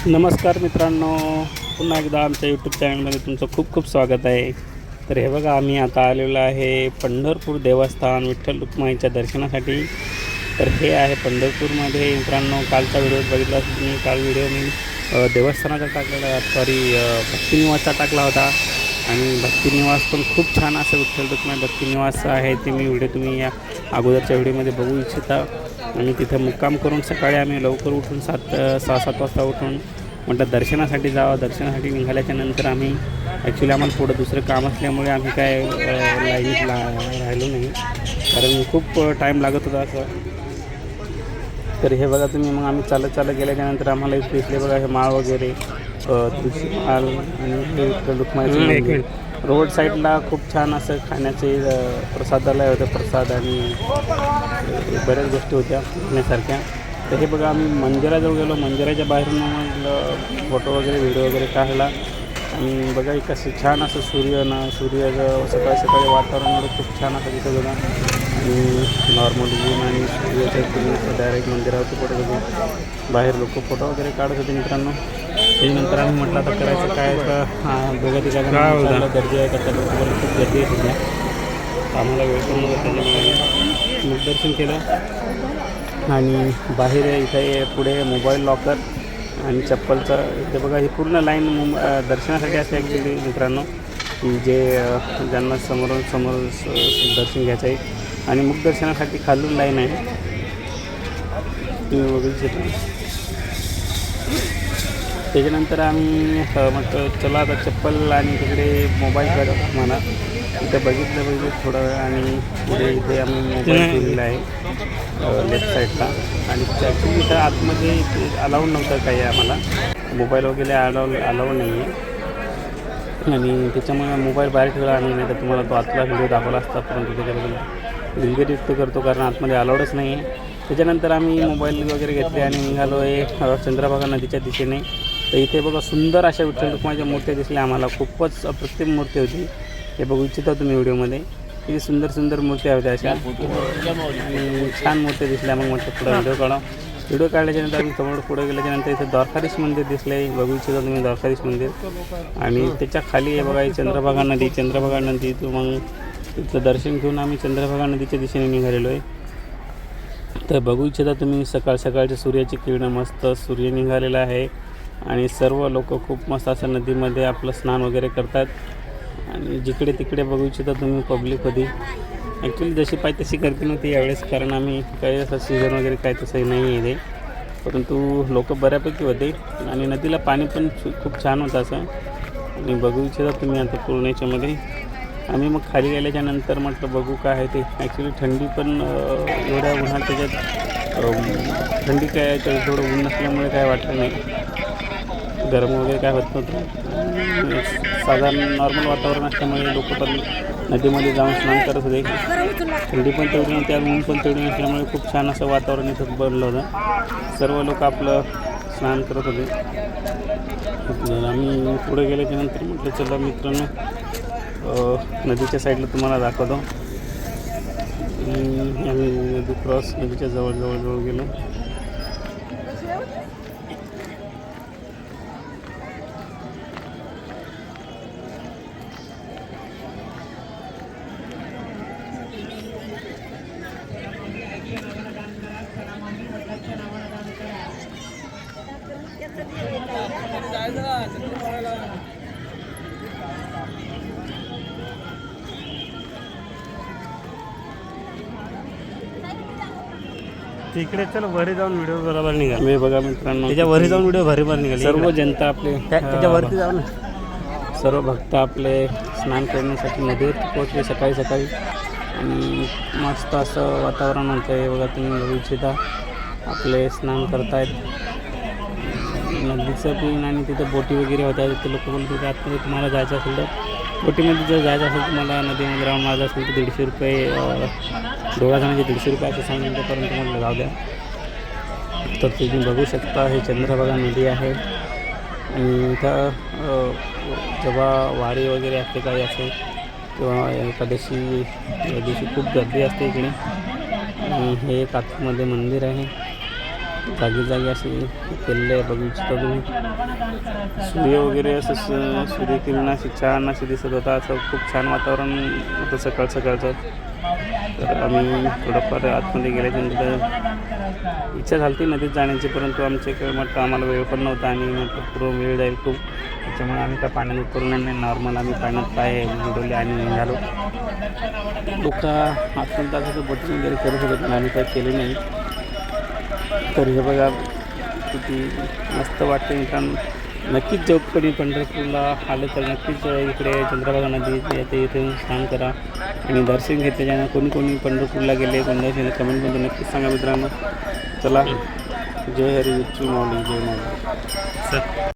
नमस्कार मित्रांनो, पुन्हा एकदा आमच्या यूट्यूब चॅनलमध्ये तुमचं खूप खूप स्वागत आहे. तर हे बघा, आम्ही आता आलेलो आहे पंढरपूर देवस्थान विठ्ठल रुक्माईच्या दर्शनासाठी. तर हे आहे पंढरपूरमध्ये. मित्रांनो, कालचा व्हिडिओ बघितला तुम्ही. काल व्हिडिओ मी देवस्थानाचा टाकलेला, भक्तिनिवासचा टाकला होता. आणि भक्तिनिवास पण खूप छान असं विठ्ठल रुक्माई भक्तिनिवास आहे. ते मी व्हिडिओ तुम्ही या अगोदरच्या व्हिडिओमध्ये बघू इच्छिता. आणि तिथं मुक्काम करून सकाळी आम्ही लवकर उठून 6-7 वाजता उठून म्हटलं दर्शनासाठी जावं. दर्शनासाठी निघाल्याच्या नंतर आम्ही ॲक्च्युली आम्हाला पुढं दुसरं काम असल्यामुळे आम्ही काय लाईनीत राहिलो नाही, कारण खूप टाईम लागत होता असं. तर हे बघा तुम्ही, मग आम्ही चालत गेल्याच्यानंतर आम्हाला इथे दिसले बघा हे माळ वगैरे, तुळशी माळ आणि रुक्माईचं रोड साईडला खूप छान असं खाण्याचे प्रसादालय होतं, प्रसाद आणि बऱ्याच गोष्टी होत्या खाण्यासारख्या. तर हे बघा, आम्ही मंदिराजवळ गेलो. मंदिराच्या बाहेरून मग फोटो वगैरे व्हिडिओ वगैरे काढला. आणि बघा कसं छान असं सूर्याचं सकाळी वातावरण खूप छान असं दिसत होता. आणि नॉर्मल ऊन आणि सूर्याच्या डायरेक्ट मंदिरावरती फोटो घेऊन बाहेर लोक फोटो वगैरे काढत होते मित्रांनो. त्याच्यानंतर आम्ही म्हटलं आता करायचं काय, तर दोघं तिघांना गर्दी आहे का, तर लोकांना खूप गर्दी आहे सध्या. आम्हाला वेळ पण नव्हता, त्याच्यामुळे मुखदर्शन केलं. आणि बाहेर इथे पुढे मोबाईल लॉकर आणि चप्पलचं इथे बघा, ही पूर्ण लाईन दर्शनासाठी असते ॲक्च्युली मित्रांनो, की जे ज्यांना समोर दर्शन घ्यायचं आहे. आणि मुखदर्शनासाठी खालून लाईन आहे, तुम्ही बघू शकता. त्याच्यानंतर आम्ही म्हटलं चला आता चप्पल आणि तिकडे मोबाईल काढत म्हणा. इथं बघितलं थोडं वेळ. आणि पुढे इथे आम्ही मोबाईल ठेवलेला आहे लेफ्ट साईडला. आणि ॲक्च्युली इथं आतमध्ये अलाउड नव्हतं काही, आम्हाला मोबाईल वगैरे अलाउड नाही आहे. आणि त्याच्यामुळे मोबाईल बाहेर ठेवला आम्ही, नाही तर तुम्हाला तो आतला व्हिडिओ दाखवला असता, परंतु त्याच्याबद्दल दिलगिरी व्यक्त करतो, कारण आतमध्ये अलाउडच नाही आहे. त्याच्यानंतर आम्ही मोबाईल वगैरे घेतले आणि निघालो आहे चंद्रभागा नदीच्या दिशेने. तर इथे बघा सुंदर अशा विठ्ठल रुक्माईच्या मूर्त्या दिसल्या आम्हाला. खूपच अप्रतिम मूर्ती होती. हे बघू इच्छिता तुम्ही व्हिडिओमध्ये. किती सुंदर मूर्त्या होत्या अशा, आणि छान मूर्त्या दिसल्या. मग म्हटलं पुढं व्हिडिओ काढल्याच्यानंतर आम्ही समोर पुढे गेल्याच्यानंतर इथं द्वारकाधीश मंदिर दिसलं. बघू इच्छिता तुम्ही द्वारकाधीश मंदिर. आणि त्याच्या खाली आहे बघा चंद्रभागा नदी. तो मग तिथलं दर्शन घेऊन आम्ही चंद्रभागा नदीच्या दिशेने निघालेलो आहे. तर बघू इच्छिता तुम्ही, सकाळच्या सूर्याची किरणं, मस्त सूर्य निघालेला आहे. आणि सर्व लोक खूप मस्त असं नदीमध्ये आपलं स्नान वगैरे करतात. आणि जिकडे तिकडे बघू इच्छिता तुम्ही पब्लिक होती. ॲक्च्युली जशी पाहिजे तशी गर्दी नव्हती यावेळेस, कारण आम्ही काही असं सीझन वगैरे काय तसंही नाही आहे ते, परंतु लोक बऱ्यापैकी होते. आणि नदीला पाणी पण खूप छान होतं असं. आणि बघू इच्छिता तुम्ही आता पूर्ण याच्यामध्ये. आम्ही मग खाली गेल्याच्यानंतर म्हटलं बघू काय आहे ते. ॲक्च्युली थंडी पण एवढ्या उन्हात, त्याच्यात थंडी काय थोडं ऊन नसल्यामुळे काय वाटलं नाही, गरम वगैरे काय होत नव्हतं. साधारण नॉर्मल वातावरण असल्यामुळे लोक पण नदीमध्ये जाऊन स्नान करत होते. थंडी पण तेवढी नव्हती आणि ऊन पण तेवढी नसल्यामुळे खूप छान असं वातावरण इथं बनलं होतं. सर्व लोक आपलं स्नान करत होते. आम्ही पुढे गेल्याच्यानंतर म्हटलं चला मित्रांनो, नदीच्या साईडला तुम्हाला दाखवतो. आम्ही नदी क्रॉस नदीच्या जवळ गेलो. तिकडे चल वरी जाऊन व्हिडिओ बरोबर निघाल. मी बघा मित्रांनो, त्याच्या वरी जाऊन व्हिडिओ बरोबर निघाले. सर्व जनता आपले त्याच्यावरती जाऊन सर्व भक्त आपले स्नान करण्यासाठी नदीवर पोहोचले सकाळी. आणि मस्त असं वातावरण होतं आहे बघा, तुम्ही बघू इच्छिता. आपले स्नान करतायत नदीचं पण. आणि तिथं बोटी वगैरे होत्या. तिथे लोक बोलत होते आतमध्ये तुम्हाला जायचं असेल तर, बोटीमध्ये जर जायचं असेल तुम्हाला नदीमध्ये राहून माझं असेल तर 150 रुपये, दोघा जणांचे 150 रुपये असं सांगितल्यापर्यंत तुम्हाला जाऊ द्या. तर तुम्ही बघू शकता, हे चंद्रभागा नदी आहे. आणि इथं जेव्हा वारी वगैरे असते काही असेल किंवा एकादशी या दिवशी खूप गर्दी असते इकडे. आणि हे एक आतमध्ये मंदिर आहे. जागी जागी असे केलेले आहे, बघू इच्छिता तुम्ही. सूर्य वगैरे असं सूर्यकिरण अशी छान असे दिसत होता. असं खूप छान वातावरण होतं सकाळ सकाळचं. तर आम्ही थोडंफार आतमध्ये गेल्याच्यानंतर इच्छा झाली होती नदीत जाण्याची, परंतु आमच्याकडे म्हटलं आम्हाला वेळ पण नव्हता आणि म्हटलं पूर्ण वेळ जाईल खूप, त्याच्यामुळे आम्ही काय पाण्यात उतरलो नाही. नॉर्मल आम्ही पाण्यात पाय बुडवले आणि निघालो. लोक आतमध्ये असं बोटिंग वगैरे करत होते पण आम्ही काही केले नाही. तर हे बघा किती मस्त वाटते मित्रांनो. नक्कीच जेव्हा कधी पंढरपूरला आलं तर नक्कीच इकडे चंद्रभागा नदी येते, इथे स्नान करा आणि दर्शन घेतले. ज्यांना कोणी कोणी पंढरपूरला गेले कोणी कमेंटमध्ये नक्कीच सांगा मित्रांनो. चला, जय हरी विठ्ठल माऊली, जय माऊली.